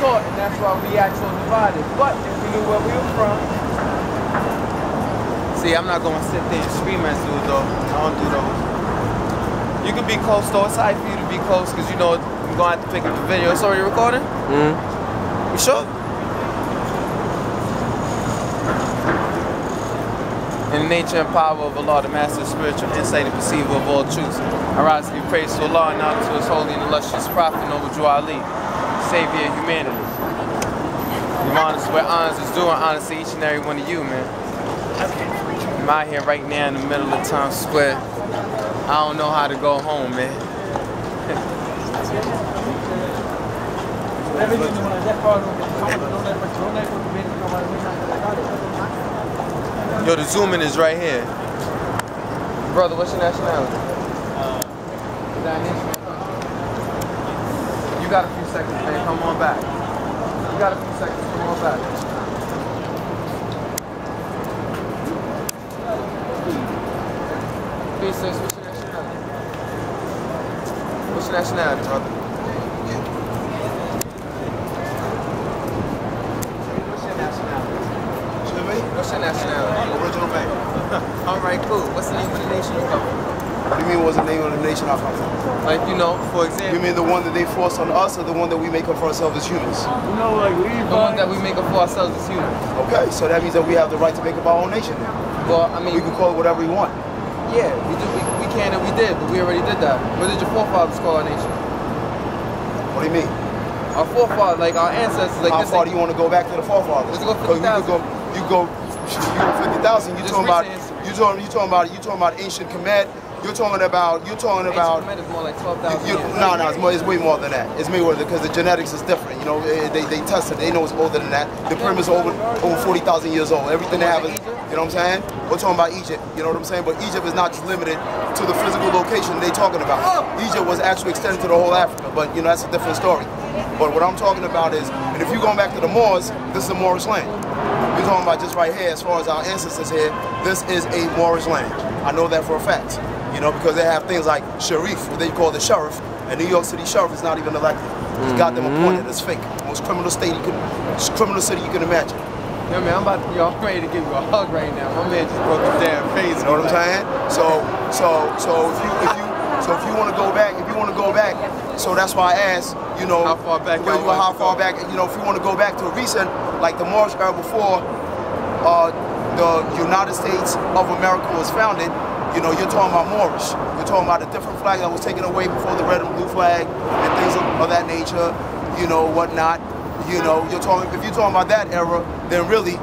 taught, and that's why we act so divided. But if we knew where we were from, see, I'm not going to sit there and scream at you though. I don't do those. You can be close though. It's hard for you to be close because you know you're going to have to pick up the video. It's already recording? You sure? In the nature and power of Allah, the Master of Spiritual Insight and Perceiver of all truths, I rise to give praise to Allah and honor to His holy and illustrious Prophet, Noble Drew Ali, Savior of humanity. I'm honest where honors is due, and honor to each and every one of you, man. I'm out here right now in the middle of Times Square. I don't know how to go home, man. Yo, the zoom in is right here. Brother, what's your nationality? You got a few seconds, man. Come on back. You got a few seconds. Come on back. What's your nationality? What's your nationality, brother? What's your nationality? Original bank. Alright, cool. What's the name of the nation you come from? What do you mean what's the name of the nation I come from? Like, you know, for example. You mean the one that they force on us or the one that we make up for ourselves as humans? No, like the one that we make up for ourselves as humans. Okay, so that means that we have the right to make up our own nation then. Well, I mean, we can call it whatever we want. Yeah, we do. We can and we did, but we already did that. What did your forefathers call our nation? What do you mean? Our forefathers, like our ancestors, like how this. How far do you want to go back to the forefathers? Let's go 50,000. You go 50,000. You talking about ancient Kemet. You're talking about. Ancient Kemet is more like 12,000. No, it's way more than that. It's way more because the genetics is different. You know, they tested. They know it's older than that. The pyramids are over 40,000 years old. Everything they have is. You know what I'm saying? We're talking about Egypt. You know what I'm saying? But Egypt is not just limited to the physical location they're talking about. Egypt was actually extended to the whole Africa. But you know that's a different story. But what I'm talking about is, and if you're going back to the Moors, this is a Moorish land. We're talking about just right here, as far as our ancestors here, this is a Moorish land. I know that for a fact. You know, because they have things like Sharif, what they call the sheriff, and New York City sheriff is not even elected. It's got them appointed. It's fake. Most criminal city you can imagine. Yo, man, I'm ready to give you a hug right now. My man just broke his damn face. You know what I'm saying? So if you want to go back, so that's why I asked, you know, how far back, you know, if you want to go back to a recent, like the Moorish era before the United States of America was founded, you know, you're talking about Moorish. You're talking about a different flag that was taken away before the red and blue flag and things of that nature, you know, whatnot. You know, if you're talking about that era, then really,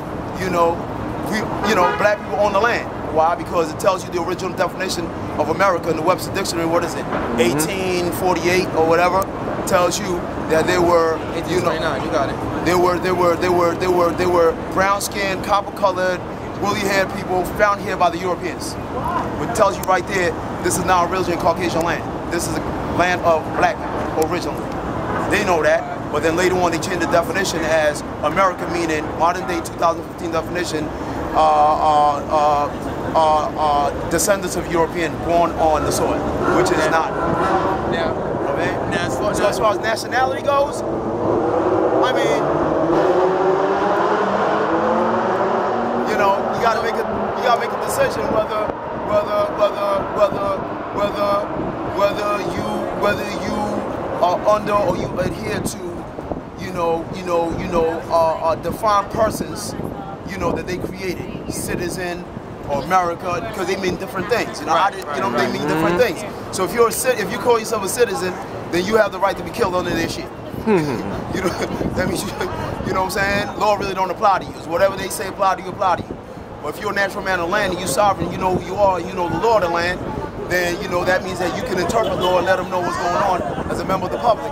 black people own the land. Why? Because it tells you the original definition of America in the Webster Dictionary. What is it? 1848 or whatever. Tells you that they were, you got it. They were brown-skinned, copper-colored, woolly-haired people found here by the Europeans. It tells you right there, this is now originally Caucasian land. This is a land of black people originally. They know that. But then later on they changed the definition as America, meaning modern day 2015 definition, descendants of European born on the soil, which is not. So as far as nationality goes, I mean, you know, you gotta make a decision whether you are under or you adhere to, defined persons, you know, that they created, citizen or America, because they mean different things. You know, they mean different things. So if you call yourself a citizen, then you have the right to be killed under their shit. You know, that means you know what I'm saying? Law really don't apply to you. It's whatever they say apply to you, apply to you. But if you're a natural man of the land and you're sovereign, you know who you are, you know the law of the land, then you know that means that you can interpret law and let them know what's going on as a member of the public.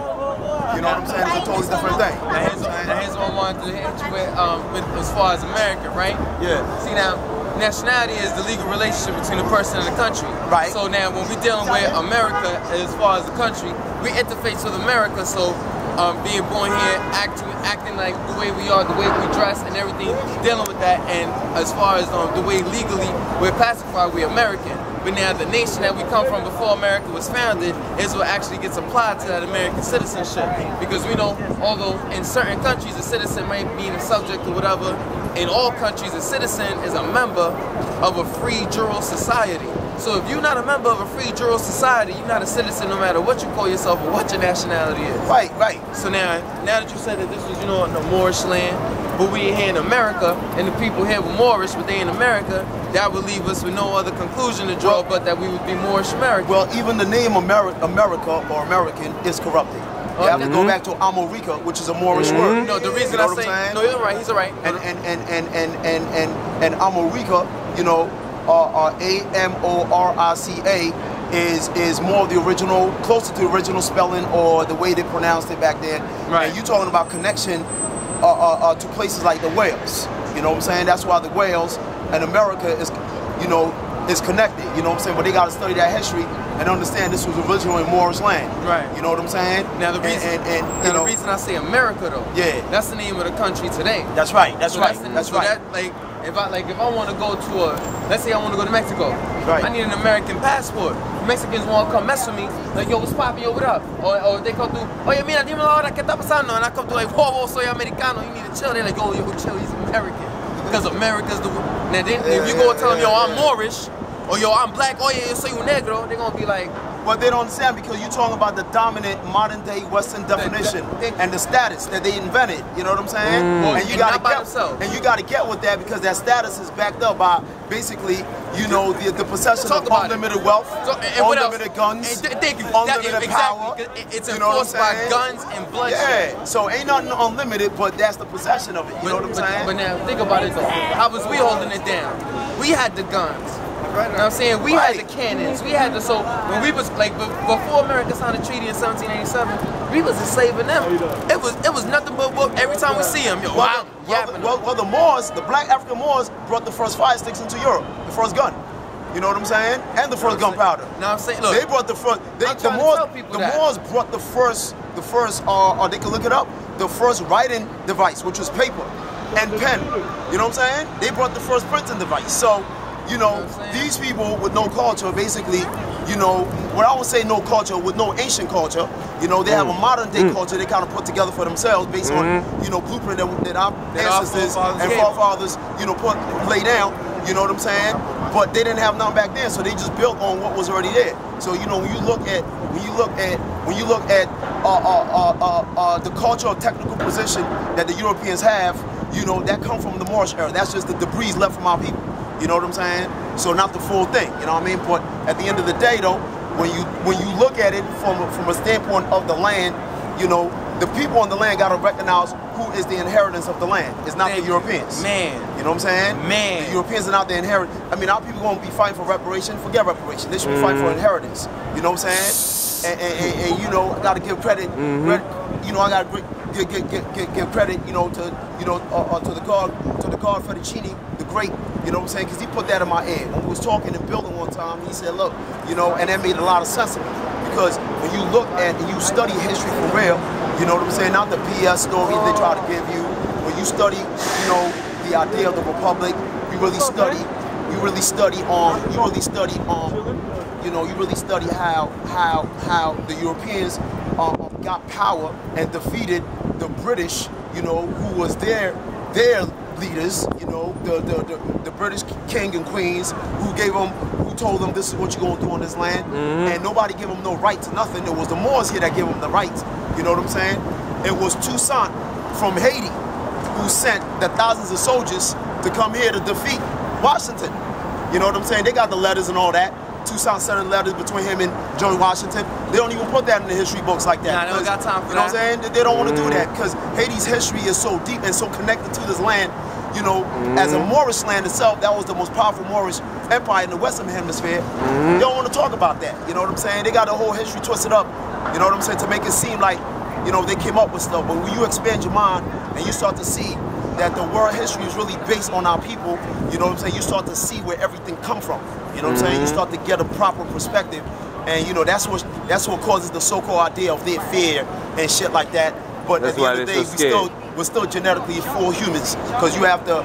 You know what I'm saying? It's a totally different thing. Now here's what I wanted to hit you with as far as America, right? Yeah. See now, nationality is the legal relationship between a person and a country. Right. So now when we're dealing with America as far as the country, we interface with America, so being born here, acting like the way we are, the way we dress and everything, dealing with that, and as far as the way legally we're pacified, we're American. But now the nation that we come from before America was founded is what actually gets applied to that American citizenship. Because we know, although in certain countries a citizen might mean a subject or whatever, in all countries a citizen is a member of a free jural society. So if you're not a member of a free jural society, you're not a citizen no matter what you call yourself or what your nationality is. Right, right. So now that you said that this was, you know, in the Moorish land, but we here in America, and the people here were Moorish, but they in America, that would leave us with no other conclusion to draw but that we would be Moorish-American. Well, even the name America or American is corrupted. You have to go back to Amorica, which is a Moorish word. No, the reason you know I say, no, you're right, he's all right. And Amorica, you know, A-M-O-R-I-C-A is more of the original, closer to the original spelling or the way they pronounced it back then. Right. And you're talking about connection to places like the Wales. You know what I'm saying? That's why the Wales and America is, you know, is connected. You know what I'm saying? But they got to study that history and understand this was originally Moorish land. Right. You know what I'm saying? Now the reason, the reason I say America though, yeah, that's the name of the country today. That's right. That's right. That's right. That, if I want to go to let's say I want to go to Mexico, right. I need an American passport. Mexicans want to come mess with me, like, yo, what's poppin', yo, what up? Or they come through, oye, mira, dime la hora, ¿qué está pasando? And I come through like, whoa, soy americano, you need to chill. They're like, yo, chill, he's American. Because America's the, now then, if you go and tell them, yo, I'm Moorish, or yo, I'm black, oye, yo, soy un negro, they're going to be like, but they don't understand because you're talking about the dominant modern day Western definition and the status that they invented. You know what I'm saying? And you gotta get with that because that status is backed up by basically, you know, the possession of unlimited wealth, unlimited guns, unlimited power. It's enforced by guns and bloodshed. Yeah, so ain't nothing unlimited, but that's the possession of it. You know what I'm saying? But now think about it though. How was we holding it down? We had the guns. You know what I'm saying? We had the cannons. We had the, so when we was like before America signed a treaty in 1787, we was enslaving them. It was nothing but every time we see them, yo, well, the Moors, the black African Moors brought the first fire sticks into Europe, the first gun. You know what I'm saying? And the first gunpowder. Now I'm saying, look, they brought the first. The Moors brought the first. They can look it up. The first writing device, which was paper and pen. You know what I'm saying? They brought the first printing device. So, you know, these people with no culture, basically, you know, what I would say no culture, with no ancient culture, you know, they have a modern day culture they kind of put together for themselves based on, you know, blueprint that our ancestors and forefathers, you know, lay down, you know what I'm saying? But they didn't have none back then, so they just built on what was already there. So, you know, when you look at the cultural technical position that the Europeans have, you know, that come from the Moorish era. That's just the debris left from our people. You know what I'm saying? So not the full thing, you know what I mean? But at the end of the day though, when you look at it from a standpoint of the land, you know, the people on the land gotta recognize who is the inheritance of the land. It's not the Europeans. Man. You know what I'm saying? Man. The Europeans are not the inheritance. I mean, our people gonna be fighting for reparation, forget reparation. They should be fighting for inheritance. You know what I'm saying? And you know, I gotta give credit, you know, I gotta give credit, you know, to the God Fettuccini, the great, you know what I'm saying? Because he put that in my head. When we was talking and building one time, he said, look, you know, and that made a lot of sense to me. Because when you look at and you study history for real, you know what I'm saying? Not the BS stories they try to give you. When you study, you know, the idea of the Republic, you really study how the Europeans got power and defeated the British, you know, who was their leaders, you know, the British king and queens who told them this is what you're gonna do on this land, and nobody gave them no right to nothing. It was the Moors here that gave them the rights. You know what I'm saying? It was Toussaint from Haiti who sent the thousands of soldiers to come here to defeat Washington. You know what I'm saying? They got the letters and all that. Toussaint sent letters between him and George Washington. They don't even put that in the history books like that. Nah, they don't got time for that. You know what I'm saying? They don't want to do that because Haiti's history is so deep and so connected to this land. You know, as a Moorish land itself, that was the most powerful Moorish empire in the Western Hemisphere. They don't want to talk about that. You know what I'm saying? They got the whole history twisted up. You know what I'm saying? To make it seem like, you know, they came up with stuff. But when you expand your mind and you start to see that the world history is really based on our people, you know what I'm saying? You start to see where everything come from. You know what I'm saying? You start to get a proper perspective, and you know that's what causes the so-called idea of their fear and shit like that. But at the end of the day, we're still genetically full humans, because you have to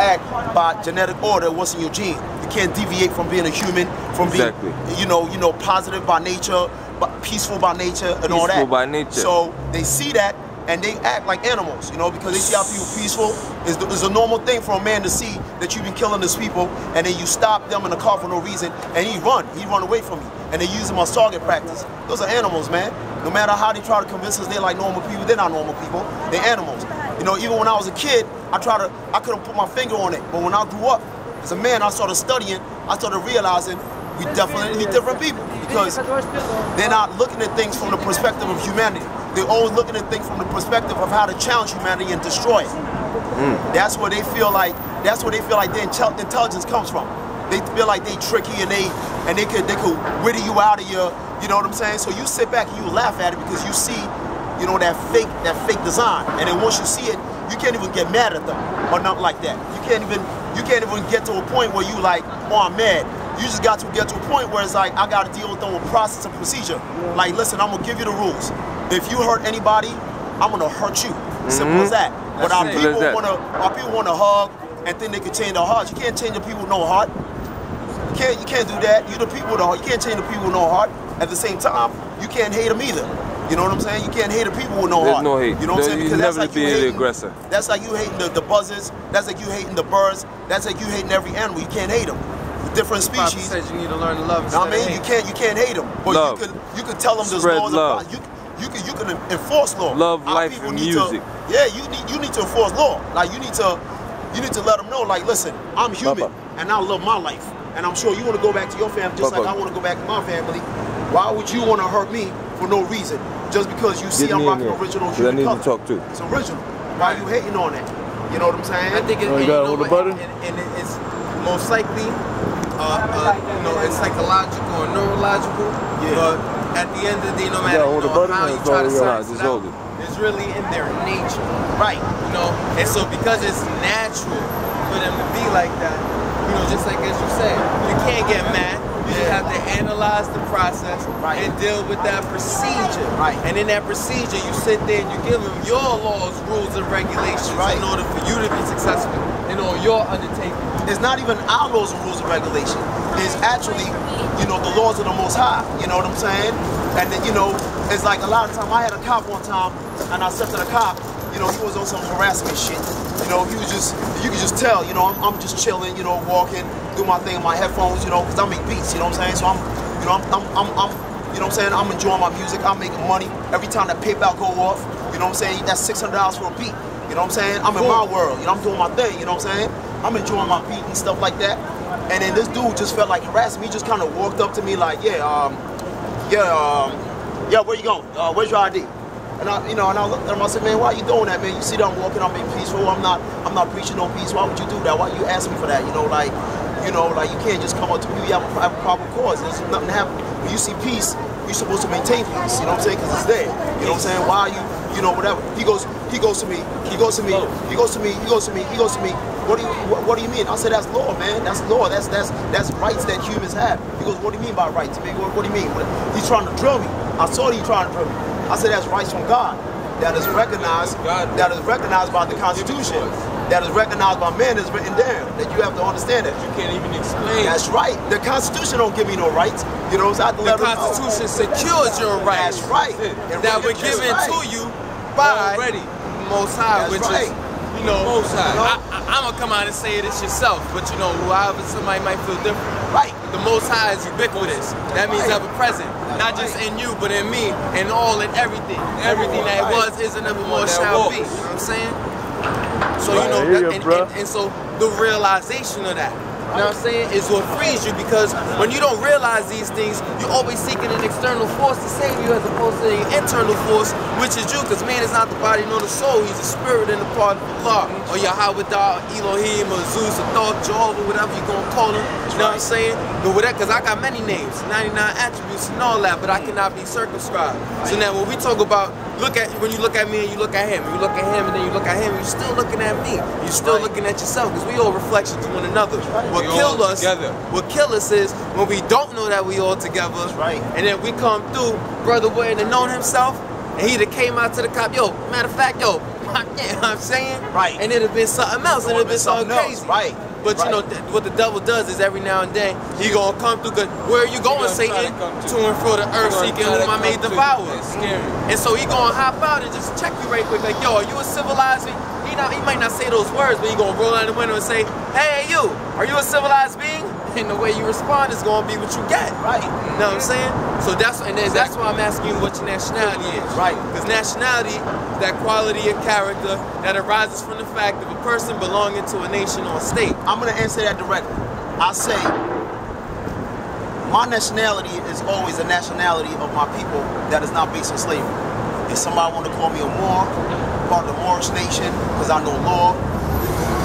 act by genetic order, what's in your gene. You can't deviate from being a human, from being you know positive by nature, but peaceful by nature, and all that. Peaceful by nature. So they see that and they act like animals, you know, because they see how people peaceful. It's a normal thing for a man to see that you've been killing these people, and then you stop them in the car for no reason, and he run away from you, and they use him as target practice. Those are animals, man. No matter how they try to convince us they're like normal people, they're not normal people. They're animals. You know, even when I was a kid, I couldn't put my finger on it, but when I grew up as a man, I started studying. I started realizing we definitely different people, because they're not looking at things from the perspective of humanity. They're always looking at things from the perspective of how to challenge humanity and destroy it. That's where they feel like their intelligence comes from. They feel like they tricky and they could witty you out of your, you know what I'm saying? So you sit back and you laugh at it because you see, you know, that fake design. And then once you see it, you can't even get mad at them or nothing like that. You can't even get to a point where you like, oh, I'm mad. You just got to get to a point where it's like, I got to deal with them with process and procedure. Like, listen, I'm gonna give you the rules. If you hurt anybody, I'm gonna hurt you. Simple as that. But our people wanna hug and think they can change their hearts. You can't change the people with no heart. You can't do that. You the people with no heart. You can't change the people with no heart. At the same time, you can't hate them either. You know what I'm saying? You can't hate the people with no heart. No hate. You know what I'm saying? Because that's like you hating the aggressor. That's like you hating the buzzards. That's like you hating the birds. That's like you hating every animal. You can't hate them. Different species. Said you need to learn to love. I mean, you can't hate them, but you could tell them there's laws. Love. You can enforce law. Love, life, and music. You need to enforce law. Like you need to let them know. Like, listen, I'm human and I love my life, and I'm sure you want to go back to your family just like I want to go back to my family. Why would you want to hurt me for no reason? Just because you see I'm rocking original human color. I need to talk too. It's original. Why are you hating on it? You know what I'm saying? I think it's most likely. You know, it's psychological or neurological, but at the end of the day, no matter how you try to science it out, it's really in their nature, right? You know, and so because it's natural for them to be like that, you know, just like as you said, you can't get mad. You just have to analyze the process and deal with that procedure. And in that procedure, you sit there and you give them your laws, rules, and regulations in order for you to be successful in all your undertakings. It's not even our laws and rules and regulations. It's actually, you know, the laws of the Most High. You know what I'm saying? And then, you know, it's like a lot of time. I had a cop one time, and I said to the cop, you know, he was on some harassment shit. You know, he was just, you could just tell, you know, I'm just chilling, you know, walking, do my thing in my headphones, you know, because I make beats, you know what I'm saying? So I'm, you know, I'm you know what I'm saying? I'm enjoying my music, I'm making money. Every time that PayPal go off, you know what I'm saying? That's $600 for a beat. You know what I'm saying? I'm in my world, you know, I'm doing my thing, you know what I'm saying? I'm enjoying my beat and stuff like that. And then this dude just felt like harassing me. He just kind of walked up to me like, yeah, where you going? Where's your ID? And I looked at him, I said, man, why are you doing that, man? You see that I'm walking, I'm being peaceful, I'm not preaching no peace. Why would you do that? Why you ask me for that? You know, like you can't just come up to me, you have a proper cause. There's nothing happening. When you see peace, you're supposed to maintain peace, you know what I'm saying? Because it's there. You know what I'm saying? Why are you know, whatever. He goes to me, what do you mean? I said, that's law, man. That's law. That's rights that humans have. He goes, what do you mean by rights? What do you mean? He's trying to drill me. I saw he trying to drill me. I said, that's rights from God. That is recognized by the Constitution. That is recognized by men, is written down. That you have to understand that. You can't even explain. That's right. The Constitution don't give me no rights. You know, so I have to let them know. The Constitution secures your rights. That's right. That were given to you by the Most High, which is, you know, Most High. I'm gonna come out and say it, it's yourself, but you know, however somebody might feel different. Right. The Most High is ubiquitous. That means ever present. Not just in you, but in me, and all and everything. Everything that was, is, and evermore shall be. You know what I'm saying? So, you know, and so the realization of that, you know what I'm saying, is what frees you, because when you don't realize these things, you're always seeking an external force to save you as opposed to an internal force, which is you, because man is not the body nor the soul, he's a spirit and a part of Allah, or Yahweh, Elohim, or Zeus, or Thoth, Jehovah, whatever you're going to call him, you know what I'm saying? But with that, because I got many names, 99 attributes and all that, but I cannot be circumscribed. So now when we talk about, when you look at me and you look at him, you look at him and then you look at him, you're still looking at me. You're still looking at yourself, because we all reflections of one another. What kill us is when we don't know that we all together, and then we come through, brother wouldn't have known himself, and he'd have came out to the cop, yo, matter of fact, yo, my, you know what I'm saying? Right. And it'd have been something else, and it'd have been something crazy. Right. But you know, what the devil does is every now and then, he gonna come through, cause where are you going, Satan? To and fro the earth seeking whom I may devour. And so he gonna hop out and just check you right quick, like, yo, are you a civilized being? He might not say those words, but he gonna roll out the window and say, hey, you, are you a civilized being? And the way you respond is gonna be what you get. Right. You know what I'm saying? So that's why I'm asking you what your nationality is. Right. Because nationality is that quality of character that arises from the fact of a person belonging to a nation or a state. I'm gonna answer that directly. I say my nationality is always a nationality of my people that is not based on slavery. If somebody want to call me a Moor, part of the Moorish nation, because I know law,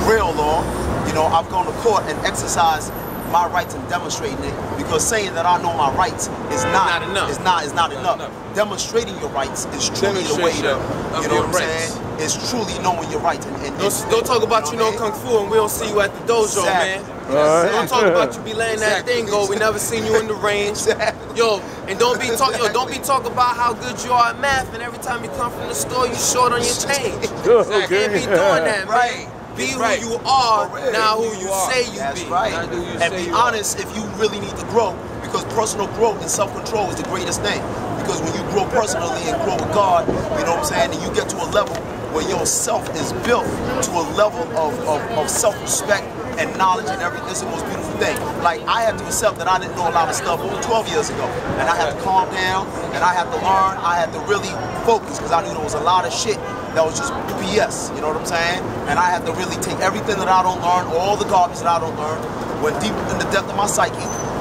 real law, you know, I've gone to court and exercised my rights and demonstrating it, because saying that I know my rights is not enough. It's not enough. Demonstrating your rights is truly the way to, you know what I'm saying? It's truly knowing your rights. And don't talk about you know Kung Fu and we don't see you at the dojo, man. Don't talk about you be laying that thing go. We never seen you in the range. Yo, and don't be talking about how good you are at math, and every time you come from the store you short on your change. You can't be doing that, man. Be who you are, not who you say you be. That's right. And be honest if you really need to grow, because personal growth and self-control is the greatest thing. Because when you grow personally and grow with God, you know what I'm saying, and you get to a level where your self is built to a level of self-respect and knowledge and everything. It's the most beautiful thing. Like, I had to accept that I didn't know a lot of stuff 12 years ago. And I had to calm down, and I had to learn, I had to really focus, because I knew there was a lot of shit that was just BS, you know what I'm saying? And I had to really take everything that I don't learn, all the garbage that I don't learn, went deep in the depth of my psyche,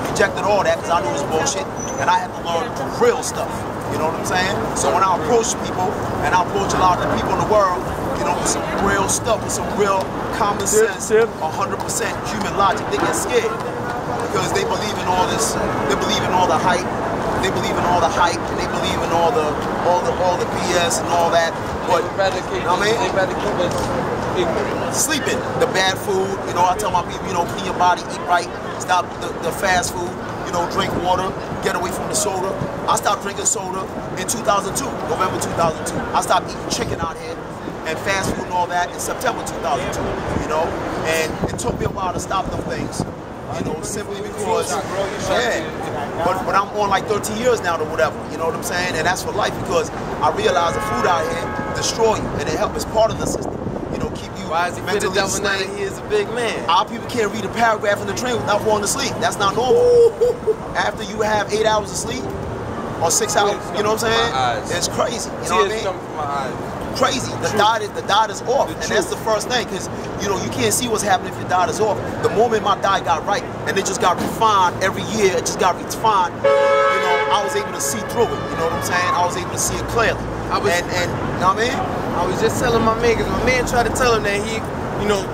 rejected all that because I knew it was bullshit, and I had to learn the real stuff, you know what I'm saying? So when I approach people, and I approach a lot of the people in the world, you know, with some real stuff, with some real common sense, 100% human logic, they get scared because they believe in all this, they believe in all the hype, they believe in all the hype, and they believe in all the BS and all that. But you know what I mean? They better keep us ignorant. Sleeping, the bad food, you know, I tell my people, you know, clean your body, eat right, stop the fast food, you know, drink water, get away from the soda. I stopped drinking soda in 2002, November 2002. I stopped eating chicken out here and fast food and all that in September 2002, you know, and it took me a while to stop them things. You know, simply because, but I'm on like 13 years now or whatever, you know what I'm saying? And that's for life, because I realize the food out here destroy you, and it helps, it's part of the system, you know, keep you mentally enslaved. He is a big man. Our people can't read a paragraph in the train without falling asleep. That's not normal. After you have 8 hours of sleep, or 6 hours, you know what I'm saying? It's crazy, you know what I mean? Come from my eyes. Crazy. The dot is off, and that's the first thing, because you know you can't see what's happening if your dot is off. The moment my dot got right, and it just got refined every year, it just got refined. You know, I was able to see through it. You know what I'm saying? I was able to see it clearly. And you know what I mean? I was just telling my man, because my man tried to tell him that he, you know,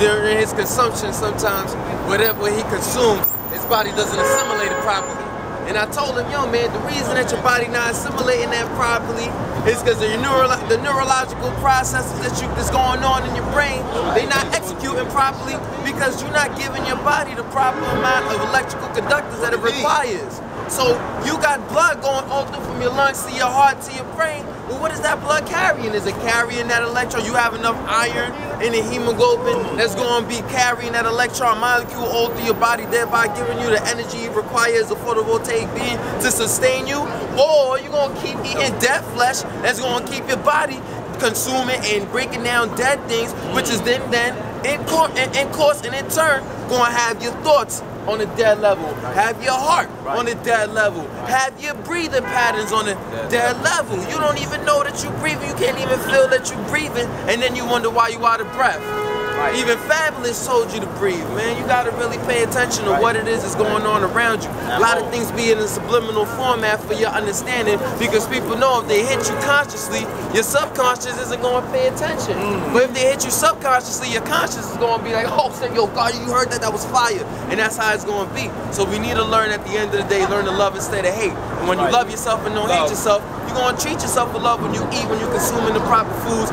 during his consumption sometimes, whatever he consumes, his body doesn't assimilate it properly. And I told him, yo man, the reason that your body not assimilating that properly is because the neurological processes that's going on in your brain, they not executing properly because you're not giving your body the proper amount of electrical conductors that it requires. So you got blood going all through from your lungs to your heart to your brain. Well, what is that blood carrying? Is it carrying that electron? You have enough iron in the hemoglobin that's going to be carrying that electron molecule all through your body, thereby giving you the energy it requires a photovoltaic being to sustain you? Or you're going to keep eating dead flesh that's going to keep your body consuming and breaking down dead things, which is then in course and in turn going to have your thoughts on a dead level, have your heart on a dead level, have your breathing patterns on a dead level. You don't even know that you're breathing, you can't even feel that you're breathing, and then you wonder why you're out of breath. Even Fabulous told you to breathe, man. You gotta really pay attention to what it is that's going on around you. A lot of things be in a subliminal format for your understanding, because people know if they hit you consciously, your subconscious isn't gonna pay attention. But if they hit you subconsciously, your conscious is gonna be like, oh, yo, God, you heard that? That was fire. And that's how it's gonna be. So we need to learn at the end of the day, learn to love instead of hate. And when you love yourself and don't hate yourself, you're gonna treat yourself with love when you eat, when you're consuming the proper foods.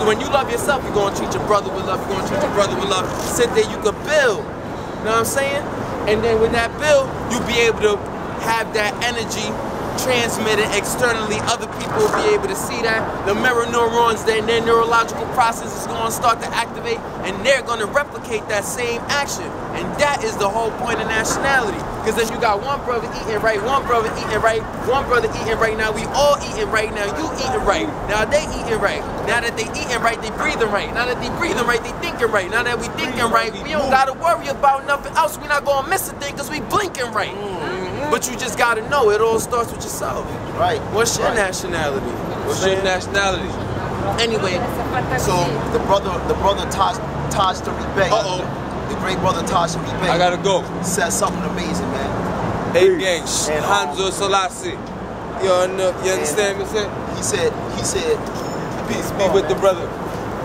When you love yourself, you're gonna treat your brother with love. You're gonna treat your brother with love. Sit there, you could build. You know what I'm saying? And then with that build, you'll be able to have that energy transmitted externally. Other people will be able to see that. The mirror neurons, their neurological process is going to start to activate, and they're going to replicate that same action. And that is the whole point of nationality. Because if you got one brother eating right, one brother eating right, one brother eating right now, we all eating right now, you eating right. Now they eating right. Now that they eating right, they breathing right. Now that they breathing right, they thinking right. Now that we thinking right, we don't got to worry about nothing else. We're not going to miss a thing because we blinking right. But you just got to know, it all starts with yourself. Right. What's your nationality? What's your nationality? Anyway, so the brother Taj Tariq Bey, the great brother Taj Tariq Bey, I gotta go. said something amazing, man. Hey gang, And, Hanzo Selassie. You understand me? He said, Peace be with the brother.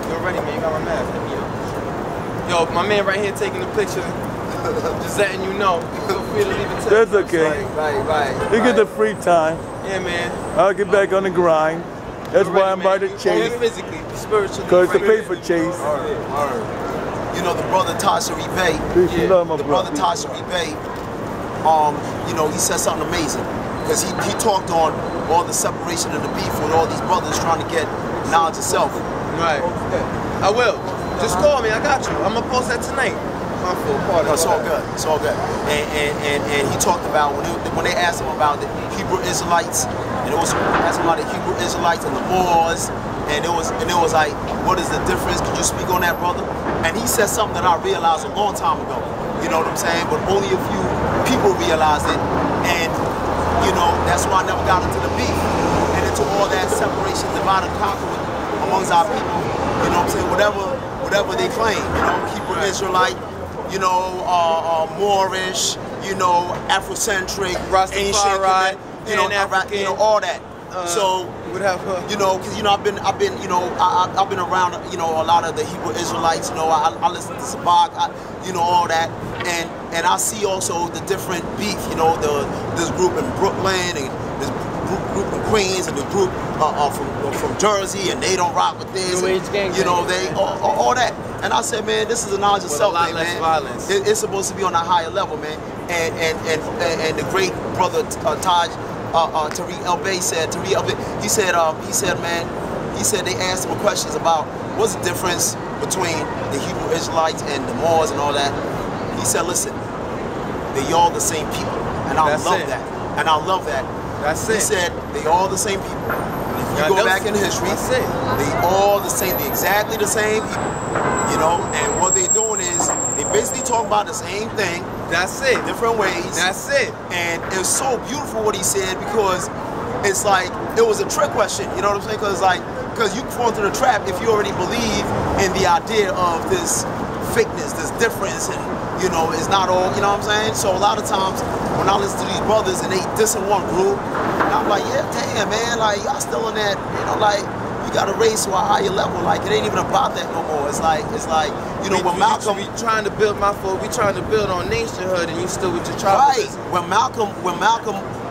you're ready, man. You got my mask. Yo, my man right here taking the picture. Just letting you know. Feel free to leave it to That's okay. right. You get the free time. Yeah, man. I'll get back on the grind. That's why I'm by the Only chase. physically, spiritually. Because it's a paper chase. You know, the brother Taj Tariq Bey, Peace and love, my the brother brother. Taj Tariq Bey, you know, he said something amazing. Because he talked on all the separation and the beef with all these brothers trying to get knowledge of self. Right. I will. Just call me. I got you. I'm going to post that tonight. My full part. No, it's all good. It's all good. And he talked about when they asked him about the Hebrew Israelites, and it was asking about the Hebrew Israelites and the Moors, and it was like, what is the difference? Could you speak on that, brother? And he said something that I realized a long time ago. You know what I'm saying? But only a few people realized it, and you know that's why I never got into the beef and into all that separation, divide and conquer amongst our people. You know what I'm saying? Whatever they claim. You know, Hebrew Israelite. You know, Moorish, you know, Afrocentric, ancient, you know, African, you know, all that. So, whatever. you know, because you know, I've been, you know, I've been around, you know, a lot of the Hebrew Israelites. You know, I listen to Sabak, you know, all that, and I see also the different beef. You know, this group in Brooklyn and this group in Queens and the group from Jersey, and they don't rock with this. And, you know, they all that. And I said, man, this is a knowledge of self, man. Violence. It's supposed to be on a higher level, man. And the great brother Taj Tariq Bey said, he said, man, he said they asked him questions about what's the difference between the Hebrew Israelites and the Moors and all that. He said, listen, they all the same people, and I love that. And I love that. That's it. He said they all the same people. And if you go back in history, they all the same, they exactly the same people. You know, and what they're doing is they basically talk about the same thing. That's it. Different ways. That's it. And it's so beautiful what he said, because it's like it was a trick question. You know what I'm saying? Because you fall into the trap if you already believe in the idea of this fakeness, this difference, and you know, it's not all. You know what I'm saying? So a lot of times when I listen to these brothers and they dissing one group, and I'm like, yeah, damn, man, like y'all still in that, you know, like. Got to raise to a higher level. Like, it ain't even about that no more. It's like you know, when Malcolm, we trying to build we trying to build on nationhood, and you still with your tribalism. Right. When Malcolm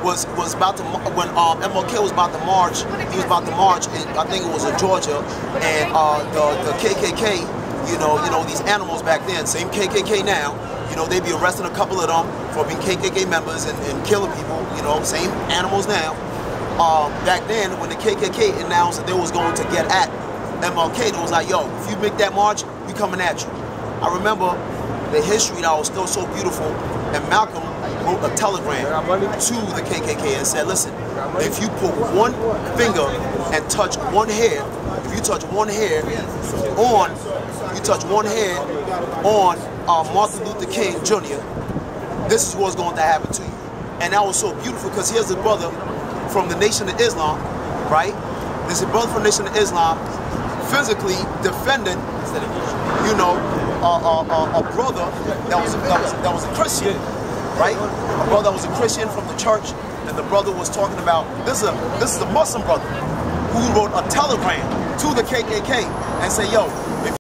was about to, when MLK was about to march, he was about to march. I think it was in Georgia, and the KKK, you know these animals back then, same KKK now. You know, they be arresting a couple of them for being KKK members and killing people. You know, same animals now. Back then, when the KKK announced that they was going to get at MLK, they was like, yo, if you make that march, we coming at you. I remember the history that was still so beautiful, and Malcolm wrote a telegram to the KKK and said, listen, if you put one finger and touch one hair, if you touch one hair on Martin Luther King Jr., this is what's going to happen to you. And that was so beautiful, because here's a brother from the Nation of Islam, right? This is a brother from the Nation of Islam, physically defending, you know, a brother that was a Christian, right? A brother that was a Christian from the church, and the brother was talking about this is a Muslim brother who wrote a telegram to the KKK and say, yo, if